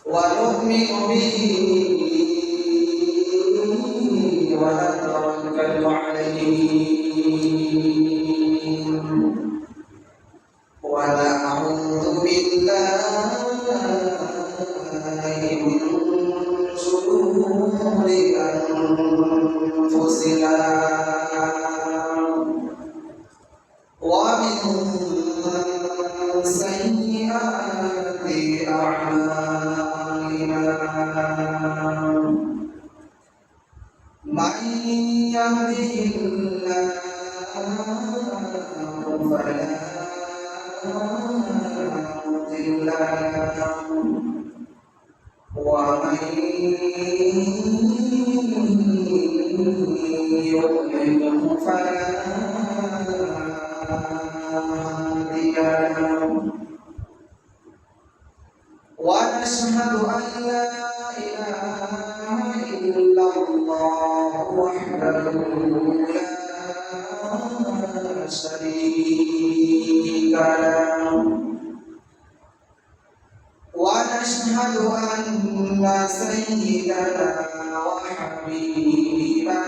ونؤمن به ونتوكل عليه ونعوذ بالله من شرور أنفسنا ومن سيئات أعمالنا من يهده الله فلا مضل له ومن يضلل فلا هادي له ونشهد أن لا إله إلا الله وحده لا شريك له ونشهد أن سيدنا وحبيبنا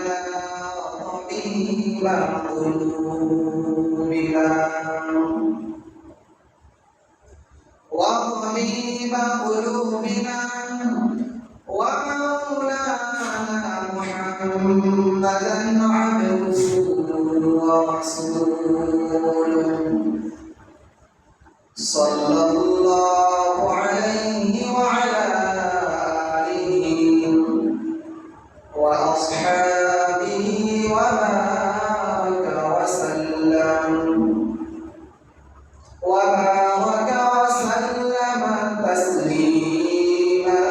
وطبيب قلوبنا ومولانا محمدا عبده ورسوله صلى الله عليه وعلى آله وأصحابه وبارك وسلم تسليما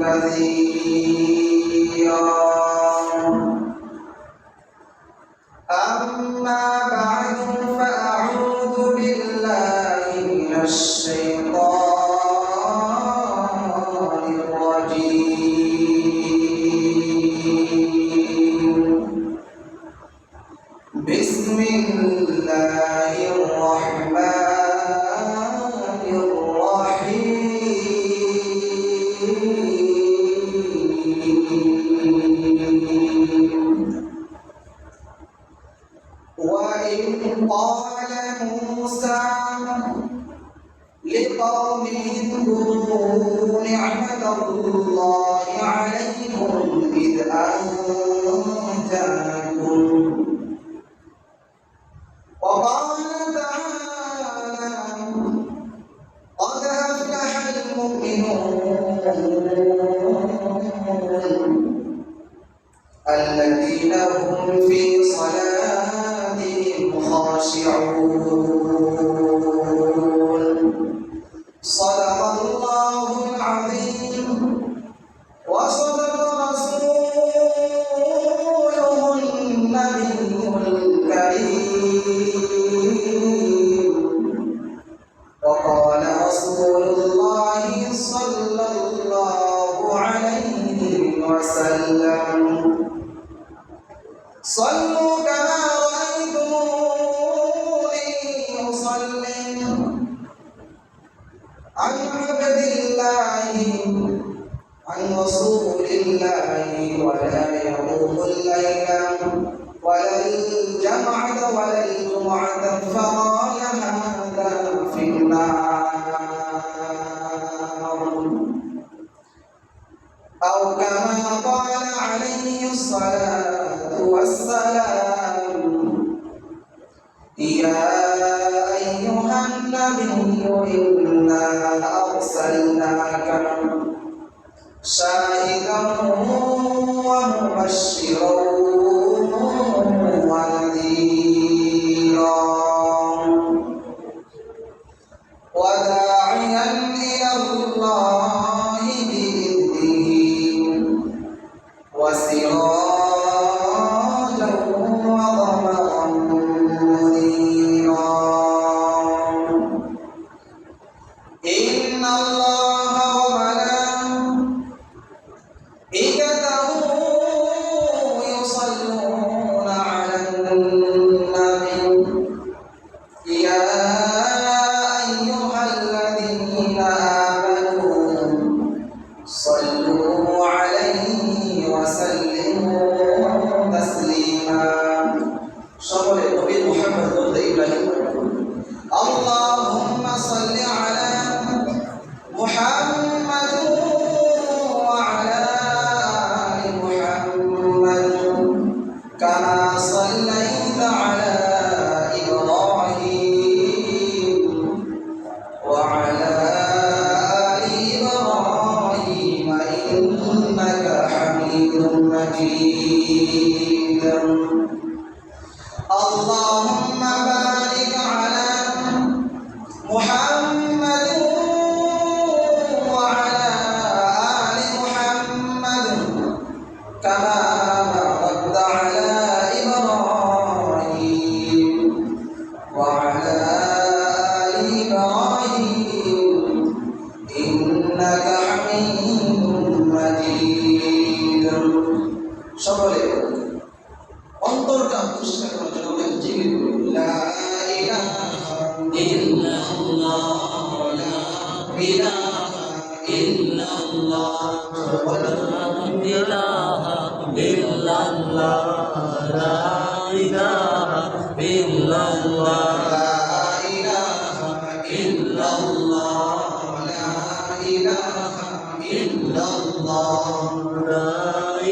كثيرا أما بعد فأعوذ بالله من الشيطان الرجيم بسم الله الرحمن الرحيم وإذ قال موسى لقومه اذكروا نعمة الله عليكم إذ أنجاكم وقال تعالى قد أفلح المؤمنون الذين هم في صلاتهم خاشعون صدق الله العظيم وصدق رسوله النبي الكريم وقال رسول الله صلى الله عليه وسلم صلوا كما رأيتموني أصلي عن عبد الله عن رسول الله ولا يقوم الليل ولا الجمعة ولا الجمعة فقال هذا في النار أو كما قال عليه الصلاة والسلام يا أيها النبي إنا أرسلناك شاهدا ومبشرا ونذيرا وداعيا إلى الله بإذنه وسراجا وقمرا منيرا إن الله وملائكته اللهم صل على محمد وعلى آل محمد كما صليت على إبراهيم وعلى آل إبراهيم إنك حميد مجيد اللهم بارك على محمد وعلى آل محمد كما باركت على إبراهيم وعلى آل إبراهيم إنك حميد مجيد সকলে অন্তরটা পরিষ্কার করার জন্য আমরা জিকির করি লা ইলাহা ইল্লাল্লাহ লা ইলাহা ইল্লাল্লাহ লা ইলাহা ইল্লাল্লাহ লা ইলাহা ইল্লাল্লাহ লা ইলাহা ইল্লাল্লাহ লা ইলাহা ইল্লাল্লাহ লা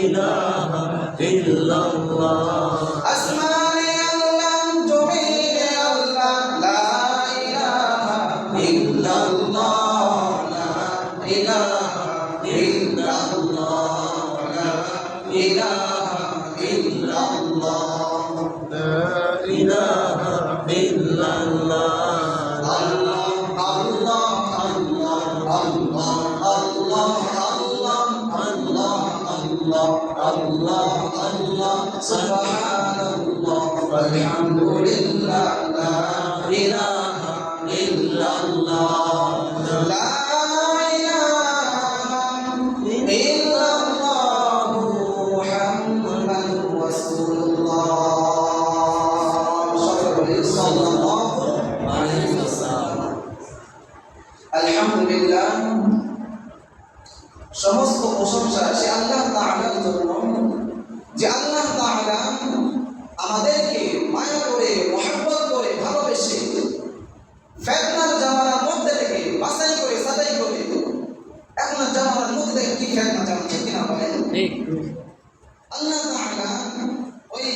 ইলাহা ইল্লাল্লাহ আসমানে আল্লাহ জমিনে আল্লাহ লা ইলাহা ইল্লাল্লাহ লা ইলাহা ইল্লাল্লাহ লা ইলাহা ইল্লাল্লাহ লা ইলাহা ইল্লাল্লাহ আল্লাহ আল্লাহ আল্লাহ আল্লাহ আল্লাহ আল্লাহ আল্লাহ আল্লাহ আল্লাহ সুবহানাল্লাহ ওয়ালহামদুলিল্লাহ লা ইলাহা ইল্লাল্লাহ লা ইলাহা ইল্লাল্লাহ মুহাম্মাদুর রাসূলুল্লাহ সাল্লাল্লাহু আলাইহি ওয়াসাল্লাম আলহামদুলিল্লাহ সমস্ত প্রশংসা সে আল্লাহ তাআলার জন্য যে আল্লাহ তাআলা আমাদেরকে মায়া করে মহব্বত করে ভালোবেসে ফিতনার জামানার মধ্যে থেকে বাছাই করে সাদাই করে এখন জামানার মধ্যে কি ফিতনা জামানা ঠিক না বলেন ঠিক আল্লাহ তাআলা ওই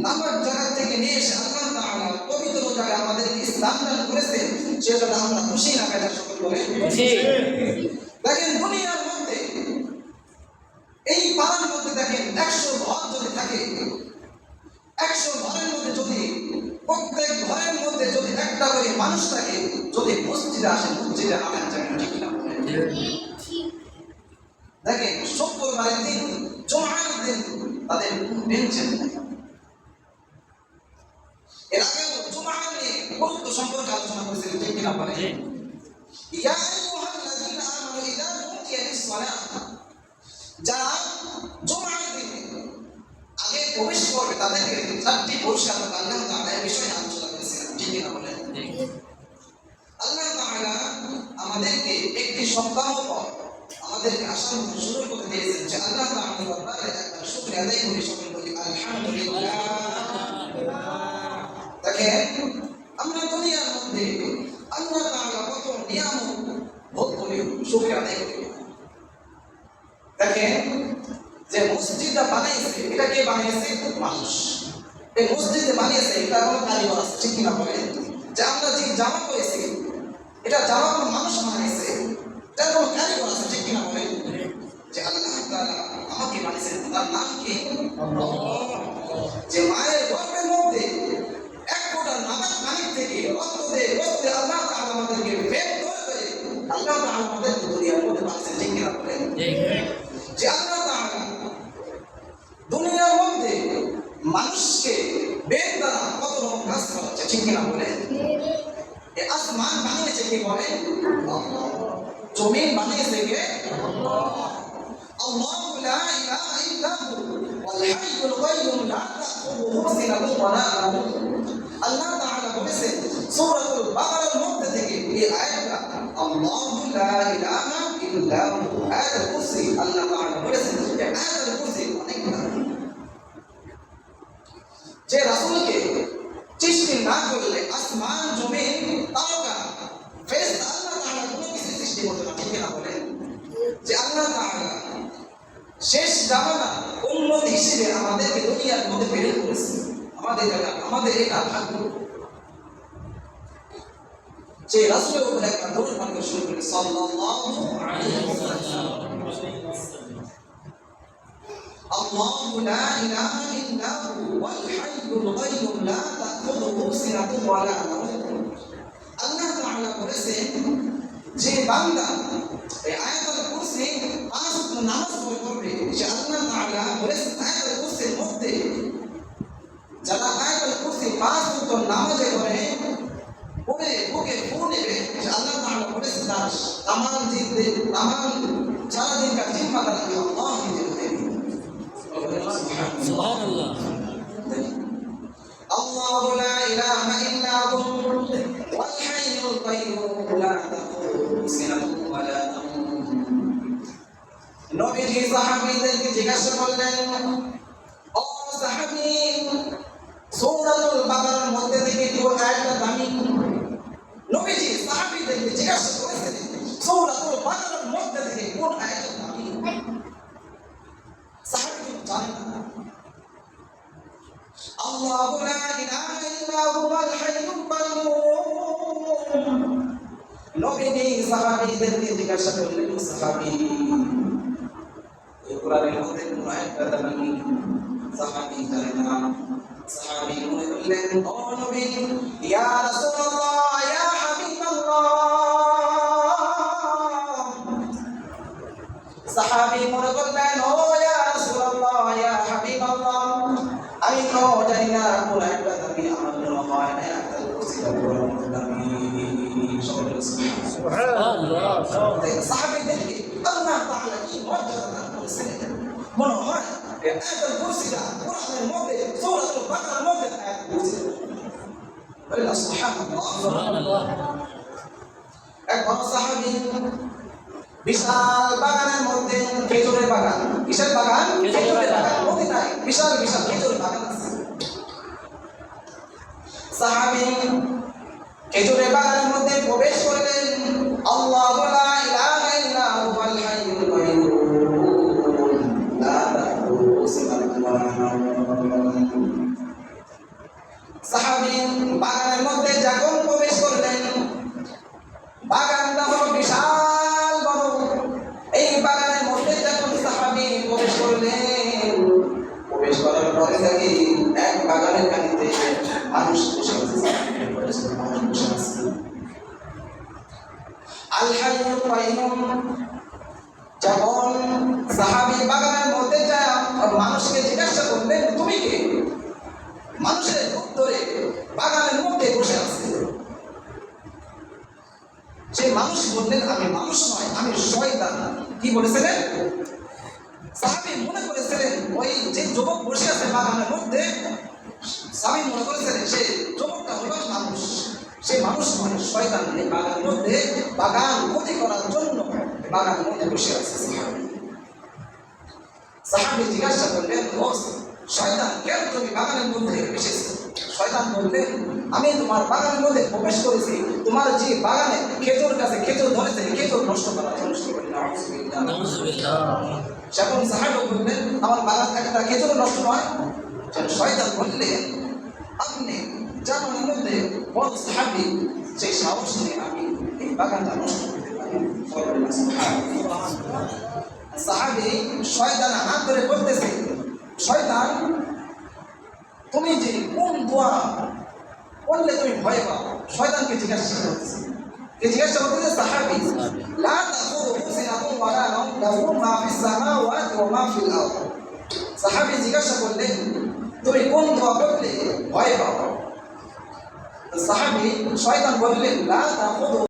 নামাজ জায়গা থেকে নিয়ে এসে আল্লাহ তাআলা পবিত্র জায়গায় আমাদেরকে ইসলাম দান করেছেন সেজন্য আমরা খুশি না কাজা সকল করে খুশি দেখেন দুনিয়ার মধ্যে এই পাড়ার মধ্যে দেখেন 100 ঘর যদি থাকে 100 ঘরের মধ্যে যদি প্রত্যেক ঘরের মধ্যে যদি একটা করে মানুষ থাকে যদি মসজিদে আসে মসজিদে আমেন যাবেন ঠিক না দেখেন শুক্রবারের দিন জুমার দিন তাদের বেঞ্চেন এর আগে জুমার নিয়ে গুরুত্ব সম্পর্কে আলোচনা করেছিলেন ঠিক না বলে ইয়া আইয়ুহাল্লাযীনা আমানু ইযা নুদিয়া লিস-সালাহ যারা জুমার দিনে আগে প্রবেশ করবে তাদেরকে চারটি পুরস্কার আল্লাহ তাআলা এই বিষয়ে আলোচনা করেছেন ঠিক না বলে আল্লাহ তাআলা আমাদেরকে একটি সপ্তাহ পর আমাদেরকে আসার সুযোগ করে দিয়েছেন যে আল্লাহ তাআলা দরবারে একটা শুকরিয়া আদায় করি সকল বলি আলহামদুলিল্লাহ দেখেন আমরা দুনিয়ার মধ্যে আল্লাহ তাআলা কত নিয়ামত ভোগ করি শুকরিয়া আদায় করি দেখেন যে মসজিদটা বানাইছে এটা কে বানিয়েছে মানুষ এই মসজিদে বানিয়েছে এটা কোনো কারিগর আছে ঠিক না বলেন যে আমরা যে জামা পরেছি এটা জামা কোনো মানুষ বানিয়েছে এটা কোনো কারিগর আছে ঠিক না বলেন যে আল্লাহ তাআলা আমাকে বানিয়েছেন তার নাম কি আল্লাহ যে মায়ের গর্ভের মধ্যে এক ফোঁটা নামাজ পানি থেকে রক্তে আল্লাহ তাআলা আমাদেরকে বের করে আল্লাহ তাআলা আমাদেরকে দুনিয়ার মধ্যে বানিয়েছেন ঠিক না বলেন যে আল্লাহ তাআলা দুনিয়ার মধ্যে মানুষকে বেদ দ্বারা কত রকম কাজ করাচ্ছে ঠিক না বলে এই আসমান বানিয়েছে কে বলে জমিন বানিয়েছে কে আল্লাহ লা ইলাহা ইল্লা হু ওয়াল হাইয়ুল কাইয়ুম লা তাখুযুহু সিনাতুন ওয়া লা নাওম আল্লাহ তাআলা বলেছেন সূরাতুল বাকারার মধ্যে থেকে এই আয়াতটা আল্লাহু লা ইলাহা ইল্লা হু আয়াতুল কুরসি আল্লাহ তাআলা বলেছেন যে আয়াতুল কুরসি অনেক যে রাসূলকে সৃষ্টি না করলে আসমান জমিন তারকা শেষ জামানা উম্মত হিসেবে আমাদেরকে দুনিয়ার মধ্যে প্রেরণ করেছে। আমাদের এটা ভাগ্য যে রাসূলের উপর একটা দরুদ পাঠ শুরু করে সাল্লাল্লাহু আলাইহি ওয়াসাল্লাম। আল্লাহু লা ইলাহা ইল্লা হুয়াল হাইয়ুল কাইয়্যুম লা তাখুযুহু সিনাতুন ওয়া লা নাওম। আল্লাহ তাআলা বলেছেন যে বান্দা এই আয়াতুল কুরসি 5 ওয়াক্ত নামাজ পড়বে, সে আল্লাহ তাআলা বলেছেন আয়াতুল কুরসির মধ্যে যারা আয়াতুল কুরসি 5 ওয়াক্ত নামাজে পড়ে পড়ে বুকে ফু নেবে, সে আল্লাহ তাআলা বলেছেন তার তামাম সারা দিনকার জিম্মাদার আল্লাহ নিজে দেবে। সুবহানাল্লাহ। আল্লাহু লা ইলাহা ইল্লা হুল হাইয়ুল কাইয়্যুম লা তাখুযুহু সিনাতুন ওয়া লা নাওম। নবীজি সাহাবীদেরকে জিজ্ঞাসা করলেন, ও সাহাবী, সূরাতুল বাকারার মধ্যে থেকে কোন আয়াতটা দামি? নবীজি সাহাবীদেরকে জিজ্ঞাসা করেছেন, সূরাতুল বাকারার মধ্যে থেকে কোন আয়াতটা দামি? সাহাবীরা জানেন না। আল্লাহু লা ইলাহা ইল্লা হুয়াল হাইয়ুল কাইয়্যুম। নবীজি সাহাবীদেরকে জিজ্ঞাসা করলেন, সাহাবী, এই কোরআনের মধ্যে কোন আয়াতটা দামি? সাহাবী জানেন না। সাহাবী মনে করলেন, ও নবী, ইয়া রাসূলুল্লাহ, ইয়া হাবিবাল্লাহ। সাহাবী মনে করলেন, ও ইয়া রাসূলুল্লাহ, ইয়া হাবিবাল্লাহ, আমি তো জানি না কোন একটা দামি, আমার মনে হয় না একটা কুরসিটা কোরআনের দামি। সুবহানাল্লাহ। সাহাবীদেরকে আল্লাহ তাআলা কি মর্যাদা দান করেছেন, মনে হয় আয়াতুল কুরসিটা কোরআনের মধ্যে সূরাতুল বাকারার মধ্যে আয়াতুল কুরসি। বলেন সুবহানাল্লাহ। এক বড় সাহাবী বিশাল বাগানের মধ্যে, খেজুরের বাগান। কিসের বাগান? খেজুরের বাগান। মদিনায় বিশাল বিশাল খেজুরের বাগান আছে। সাহাবী খেজুরের বাগানের মধ্যে প্রবেশ করলেন। আল্লাহু লা ইলাহা ইল্লা হুয়াল হাইয়ুল কাইয়্যুম লা তাখুযুহু সিনাতুন ওয়া লা নাওম। সাহাবী বাগানের মধ্যে যখন প্রবেশ করলেন, বাগানটা হলো বিশাল বড়। এই বাগানের মধ্যে যখন সাহাবী প্রবেশ করলেন, প্রবেশ করার পরে দেখি এক বাগানের কানিতে মানুষ বসে আছে। আল হাইয়ুল কাইয়্যুম যখন সাহাবী বাগানের মধ্যে যায় মানুষকে জিজ্ঞাসা করলেন, তুমি কে? মানুষের উত্তরে বাগানের মধ্যে বসে আছে। সে মানুষ বললেন, আমি মানুষ নয়, আমি শয়তান। কি বলেছিলেন? সাহাবী মনে করেছিলেন ওই যে যুবক বসে আছে বাগানের মধ্যে, সাহাবী মনে করেছিলেন সে যুবকটা হলো মানুষ। সে মানুষ নয়, শয়তান। এই বাগানের মধ্যে বাগান ক্ষতি করার জন্য বাগানের মধ্যে বসে আছে সাহাবী জিজ্ঞাসা করলেন, ও শয়তান, কেন তুমি বাগানের মধ্যে এসেছো? শয়তান বললেন, আমি তোমার বাগানের মধ্যে প্রবেশ করেছি তোমার যে বাগানে খেজুর গাছে খেজুর ধরেছে, খেজুর নষ্ট করার জন্য। যখন সাহাবী বললেন, আমার বাগান একটা খেজুর নষ্ট নয়। শয়তান বললেন, আপনি জানার মধ্যে বড় সাহাবী, সেই সাহস নিয়ে আমি এই বাগানটা নষ্ট করতে পারি। সাহাবী শয়তান হাত ধরে বলতেছে, শয়তান, তুমি যে কোন দোয়া করলে তুমি ভয় পাও? শয়তানকে জিজ্ঞাসা করতেছে। জিজ্ঞাসা করতেছে সাহাবী, লা তাখুযুহু সিনাতুন ওয়া লা নাওম লাহু মা ফিস সামাওয়াতি ওয়া মা ফিল আরদ। সাহাবী জিজ্ঞাসা করলেন, তুমি কোন দোয়া করলে ভয় পাও? সাহাবী শয়তান বললেন, লা তাখুযুহু